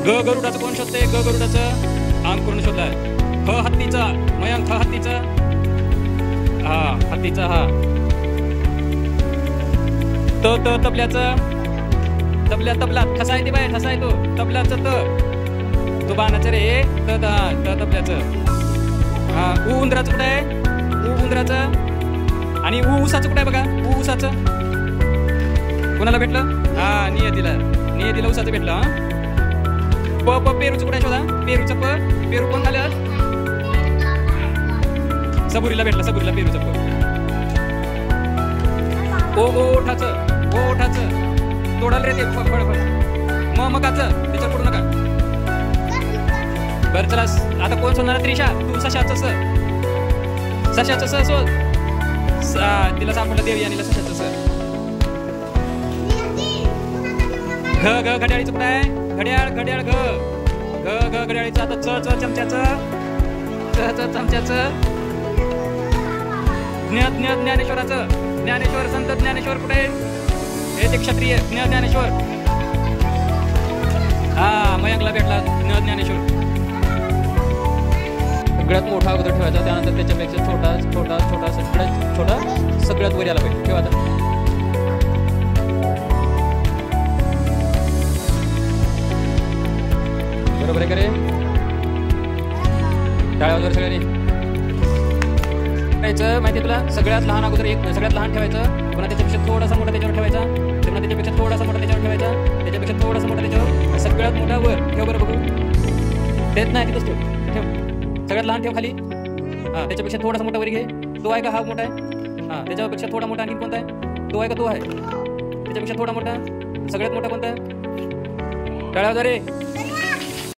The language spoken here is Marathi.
ग गरुडाचं कोण शोधते? ग गरुडाचं अंक पूर्ण शोधलाय. ख हत्तीचा मयंक, ख हत्तीचा हा हत्तीचा हा. त त तबल्याचं, तबल्या तबला ठसा आहे ते बाय, ठसा आहे तो तबल्याचं त, तो बाणाचं रे त त तबल्याचं. हा उ उंदराचं कुठं आहे? उ उंदराचं. आणि उ उसाचं कुठं आहे बघा? उ उसाचं कोणाला भेटलं? हा नियतीला, नियतीला उसाचं भेटलं. हा प प पेरूचं कुठे शोधा? पेरूचं प, पेरू कोण झालं? सबुरीला भेटलं, सबुरीला पेरूचं प. ओ ओठाचं, ओठाचं तोडाल रे ते फळ फळ. मकाचं त्याच्यावर पडू नका. बरं चला आता कोण सोडणार? त्रिशा तू सशाचं स, सशाचं स शोध. तिला सापडलं देवी आणि सशाचं स. घ घ घड्याळीचं कुठं आहे? घड्याळ घड्याळ घ घ घ घड्याळीचं. आता च च चमच्याचं, च च चमच्याचं. ज्ञ ज्ञ ज्ञानेश्वराचं, ज्ञानेश्वर संत ज्ञानेश्वर कुठे आहे? हे ते क्षत्रिय ज्ञ ज्ञानेश्वर. हा मयंकला भेटला ज्ञ ज्ञानेश्वर. सगळ्यात मोठा अगोदर ठेवायचा, त्यानंतर त्याच्यापेक्षा छोटा छोटा छोटा सगळ्यात छोटा सगळ्यात वर यायला पाहिजे. ठेवा आता. बरोबर आहे का रे? टाळ्या वगैरे सगळ्यांनी करायचं माहिती आहे तुला? सगळ्यात लहान अगोदर एक, सगळ्यात लहान ठेवायचं, पुन्हा त्याच्यापेक्षा थोडासा मोठा त्याच्यावर ठेवायचा, पुन्हा त्याच्यापेक्षा थोडासा मोठा त्याच्यावर ठेवायचा, त्याच्यापेक्षा थोडासा मोठा त्याच्यावर, सगळ्यात मोठा वर ठेव. बरं बघू देत नाही तिथंच ठेव. ठेव सगळ्यात लहान ठेव खाली. हा त्याच्यापेक्षा थोडासा मोठा वर घे. तो आहे का? हा मोठा आहे. हा त्याच्यापेक्षा थोडा मोठा आणखी कोणता आहे? तो आहे का? तो आहे. त्याच्यापेक्षा थोडा मोठा, सगळ्यात मोठा कोणता आहे? टाळ्या वगैरे